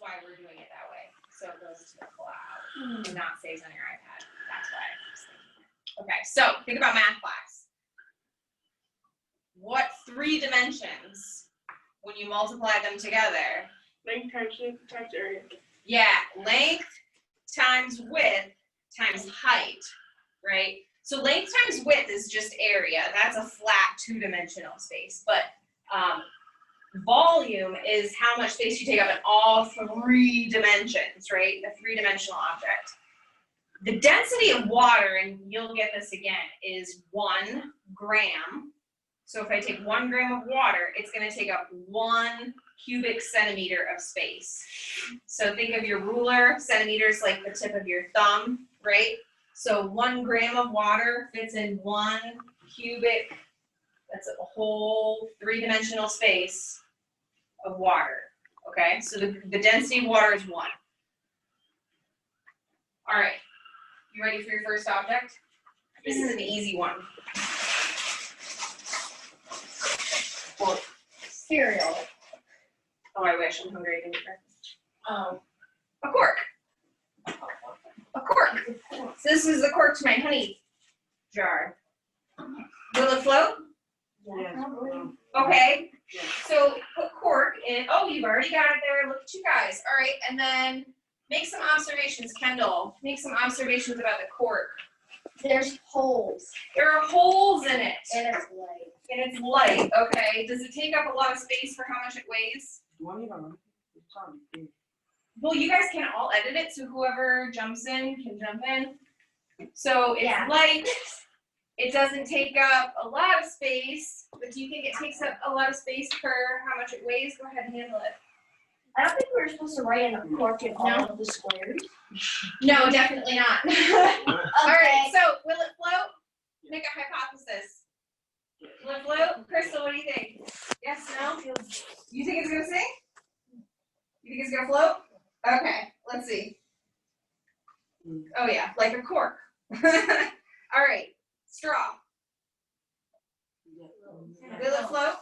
why we're doing it that way. So it goes to the cloud and not stays on your iPad. That's why I was thinking that. Okay, so think about math class. What 3 dimensions, when you multiply them together? Length times area. Yeah, length times width times height, right? So length times width is just area. That's a flat 2-dimensional space. But volume is how much space you take up in all 3 dimensions, right? The 3-dimensional object. The density of water, and you'll get this again, is 1 gram. So if I take 1 gram of water, it's going to take up 1 cubic centimeter of space. So think of your ruler, centimeters like the tip of your thumb, right? So 1 gram of water fits in 1 cubic, that's a whole 3-dimensional space of water, okay? So the density of water is 1. All right, you ready for your first object? This is an easy one. Well, Cereal. oh, I wish. I'm hungry. I didn't eat breakfast. A cork. A cork. So this is the cork to my honey jar. Will it float? Yeah. Okay. Yeah. So put cork in. Oh, you've already got it there. Look at you guys. All right, and then make some observations, Kendall. Make some observations about the cork. There's holes. There are holes in it. And it's light. And it's light. Okay. Does it take up a lot of space for how much it weighs? Well, you guys can all edit it, so whoever jumps in can jump in. So it's light. It doesn't take up a lot of space, but do you think it takes up a lot of space per how much it weighs? Go ahead and handle it. I don't think we're supposed to write in a cork in all of the squares. No, definitely not. All right, so will it float? Make a hypothesis. Will it float? Crystal, what do you think? Yes, no? You think it's going to sink? You think it's going to float? Okay, let's see. Oh, yeah, like a cork. All right, straw. Will it float?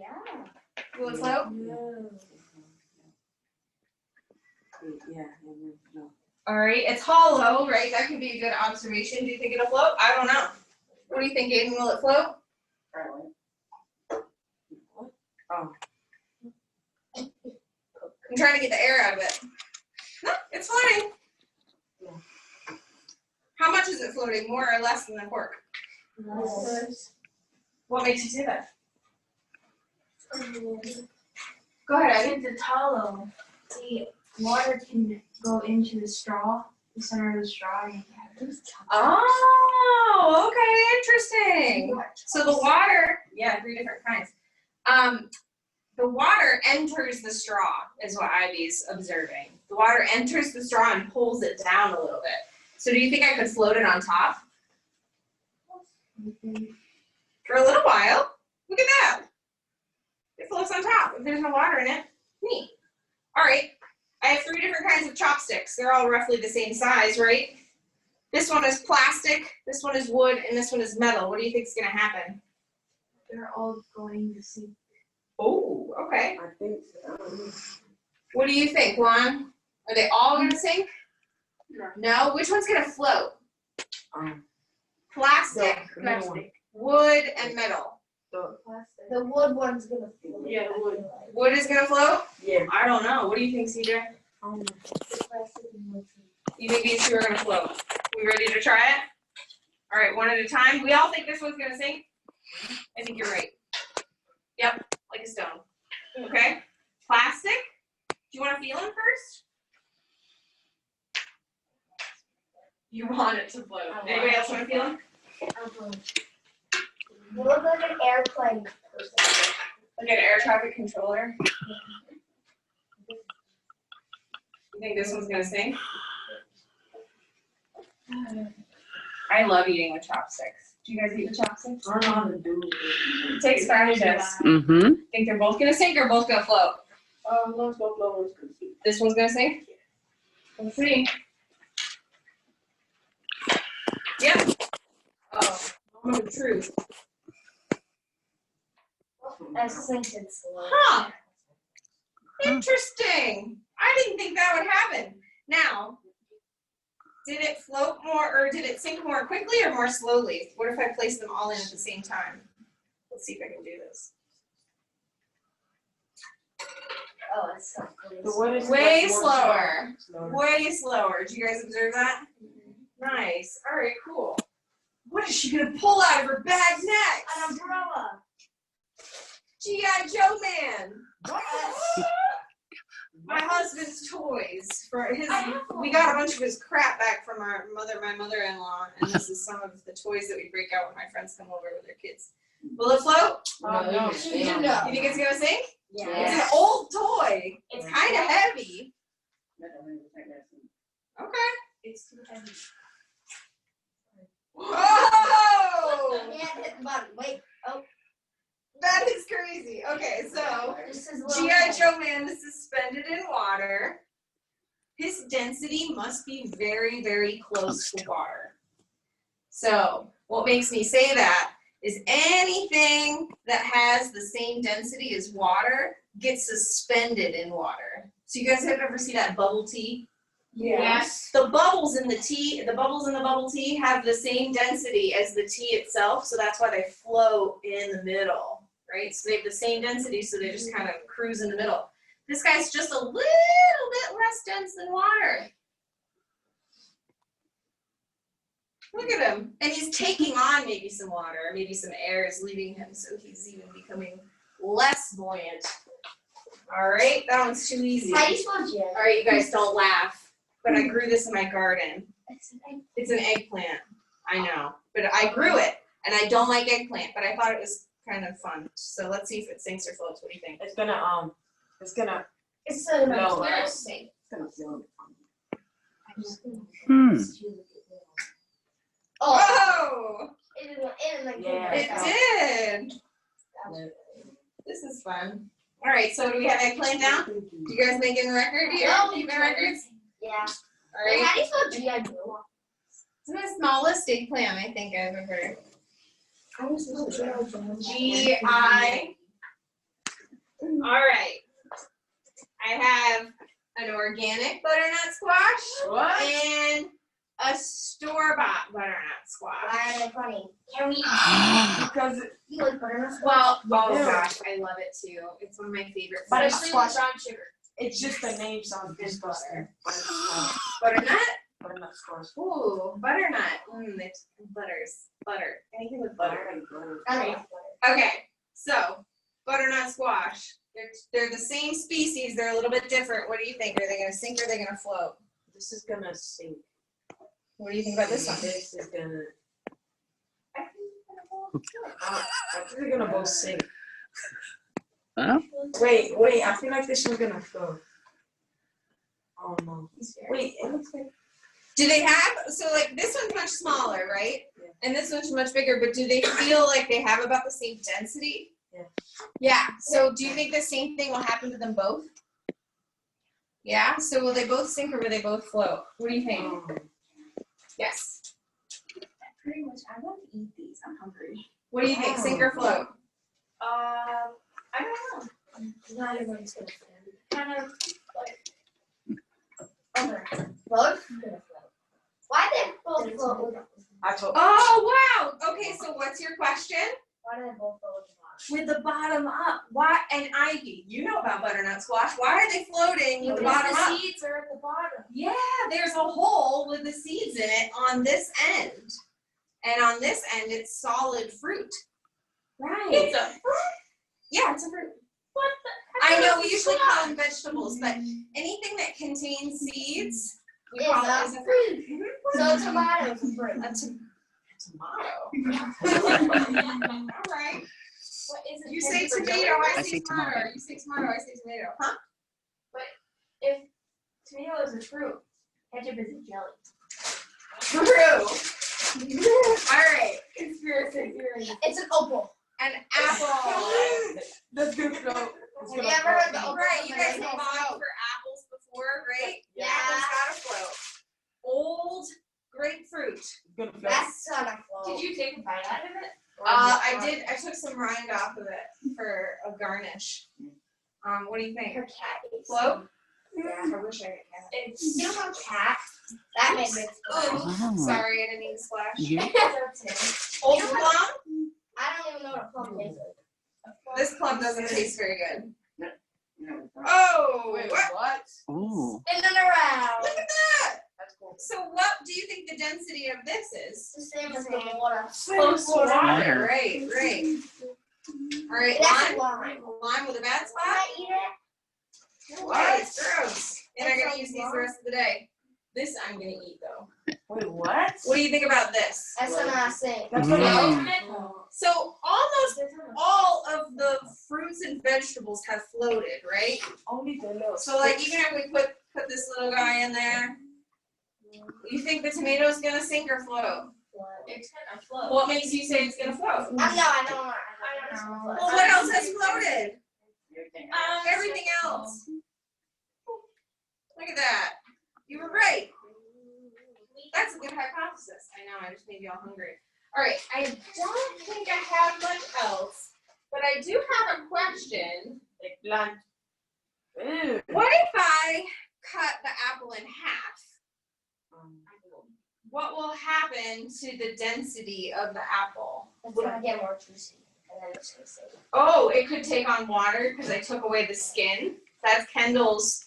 Yeah. Will it float? Yeah. All right, it's hollow, right? That could be a good observation. Do you think it'll float? I don't know. What do you think, Aiden? Will it float? Oh. I'm trying to get the air out of it. No, it's floating. Yeah. How much is it floating? More or less than the cork? Less. What makes you say that? Go ahead, Aiden. Since it's hollow, the water can go into the straw, the center of the straw, and Oh, okay, interesting. So the water, 3 different kinds. The water enters the straw, is what Ivy's observing. The water enters the straw and pulls it down a little bit. So do you think I could float it on top? For a little while. Look at that. It floats on top if there's no water in it. Neat. All right. I have 3 different kinds of chopsticks. They're all roughly the same size, right? This one is plastic, this one is wood, and this one is metal. What do you think is going to happen? they're all going to sink. Oh, okay. I think so. What do you think, Juan? Are they all going to sink? No? Which one's going to float? Plastic, wood, and metal. The wood one's gonna float. Yeah, the wood. Wood is going to float? Yeah. I don't know. What do you think, CJ? You think these 2 are going to float? We ready to try it? All right, one at a time. We all think this one's going to sink? I think you're right. Yep, like a stone. Okay. Plastic. Do you want to feel them first? You want it to float. Anybody else want to feel them? You look like an airplane person. Like an air traffic controller. You think this one's going to sink? I love eating with chopsticks. Do you guys eat with chopsticks? I don't know how to do it. It takes practice. Mm-hmm. Think they're both going to sink or both going to float? One's gonna float, one's gonna sink. This one's going to sink? Let's see. Yep. Oh, moment of truth. I think it's slow. Huh. Interesting. I didn't think that would happen. Now, did it float more, or did it sink more quickly or more slowly? What if I place them all in at the same time? Let's see if I can do this. Oh, it's so close. So what is Way more slower. slower? Way slower. Did you guys observe that? Nice. All right, cool. What is she gonna pull out of her bag next? An umbrella. G.I. Joe Man. My husband's toys for his. We got a bunch of his crap back from my mother-in-law, and this is some of the toys that we break out when my friends come over with their kids. Will it float? No. You think it's gonna sink? Yeah. It's an old toy. It's kind of heavy. Okay. It's too heavy. Whoa! Yeah, hit the bottom. Wait. Oh, That is crazy. Okay, so this is little G.I. thing. Joe Man is suspended in water. His density must be very, very close to water. So what makes me say that is anything that has the same density as water gets suspended in water. So you guys have ever seen that bubble tea? Yes. The bubbles in the tea, the bubbles in the bubble tea have the same density as the tea itself, so that's why they float in the middle, right? So they have the same density, so they just kind of cruise in the middle. This guy's just a little bit less dense than water. Look at him. And he's taking on maybe some water, maybe some air is leaving him, so he's even becoming less buoyant. All right, that one's too easy. How do you spell J? All right, you guys don't laugh, but I grew this in my garden. It's an eggplant. I know, but I grew it, and I don't like eggplant, but I thought it was kind of fun. So let's see if it sinks or floats. What do you think? It's gonna It's No. a nice thing. it's gonna float. Oh, Whoa! Yeah. It did. This is fun. All right, so do we have eggplant down? You guys making a record here? No, Keeping records? yeah. All Wait, right. how do you spell G.I. Joe? It's the smallest eggplant I think I've ever. G.I. All right. I have an organic butternut squash What? and a store-bought butternut squash. Why are they funny? Can we Because you like butternut? Well, oh Yeah. gosh, I love it too. It's one of my favorite But foods. it's Especially with brown sugar. it's just the name sounds disgusting. Butternut? Butternut squash. Ooh, butternut. It's butter. Anything with butter. I don't like butter. Okay, so butternut squash. They're the same species. They're a little bit different. What do you think? Are they gonna sink or are they gonna float? This is gonna sink. What do you think about this one? This is gonna. I think they're gonna both sink. Huh? Wait. I feel like this one's gonna float. Oh no. Wait. It looks like. Do they have, so like this one's much smaller, right? Yeah. And this one's much bigger, but do they feel like they have about the same density? Yeah. Yeah, so do you think the same thing will happen to them both? Yeah, so will they both sink or will they both float? What do you think? Yes. Pretty much, I want to eat these. I'm hungry. What do you think, sink or float? I don't know. Not everyone's gonna float. Kind of Okay. Float? Why they both float? I told. Oh, wow, okay, so what's your question? Why do they both float With the bottom up, why, and Ivy, you know about butternut squash, why are they floating with the bottom the up? seeds are at the bottom. Yeah, there's a hole with the seeds in it on this end. And on this end, it's solid fruit. Right. It's a fruit. Yeah, it's a fruit. What the? I know, we usually call them vegetables, but anything that contains seeds, we call it as a fruit. So tomatoes are fruit. Tomato. All right. What is it? You say tomato, I I say say tomato. tomato. You say tomato, I say tomato. Huh? If tomato is a fruit, ketchup is a jelly. True. All right. Conspiracy theory. It's an opal. An apple. That's gonna float. It's Have gonna you ever heard float. the opal? Right, you guys have Banana bought float. for apples before, right? Yeah. Apples gotta float. Old grapefruit. It's gonna float. That's not a float. Did you take a bite out of it? I took some rind off of it for a garnish. What do you think? Her cat ate Float? Yeah, I wish I had a cat. It's You don't have a cat. That made me Oh, Wow. sorry, I didn't mean to splash. Yeah. Old You know plum? what? I don't even know what a plum tastes like. This plum doesn't taste very good. Oh, Wait, what? what? Ooh. Spinning around. Look at that. That's cool. So what do you think the density of this is? It's the same as the water. Close to water. Water. Right, right. All right, That's lime. lime. Lime with a bad Can spot? I eat it? No way, it's gross. And I'm It's gonna so use these lime. the rest of the day. This I'm gonna eat though. Wait, what? What do you think about this? That's what I say. That's what I- So almost all of the fruits and vegetables have floated, right? Only the little. So like even if we put this little guy in there, you think the tomato's gonna sink or float? It's gonna float. What makes you say it's gonna float? I don't know. Well, what else has floated? Everything else. Look at that. You were right. That's a good hypothesis. I know, I just made you all hungry. All right, I don't think I have much else, but I do have a question. Eggplant. Ew. What if I cut the apple in half? What will happen to the density of the apple? It's gonna get more juicy, and then it's gonna say. Oh, it could take on water because I took away the skin. That's Kendall's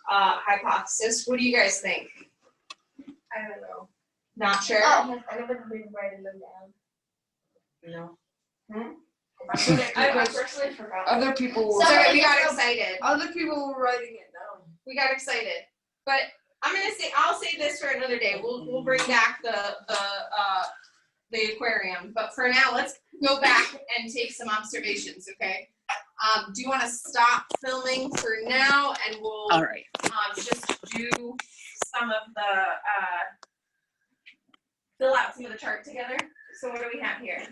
hypothesis. What do you guys think? I don't know. Not sure? Oh, has anybody been writing them down? No. I personally forgot. Other people were. So- Sorry, we got excited. Other people were writing it down. We got excited. But I'll say this for another day. We'll bring back the aquarium. But for now, let's go back and take some observations, okay? Do you want to stop filming for now and we'll All right. just do some of the fill out some of the chart together? So what do we have here?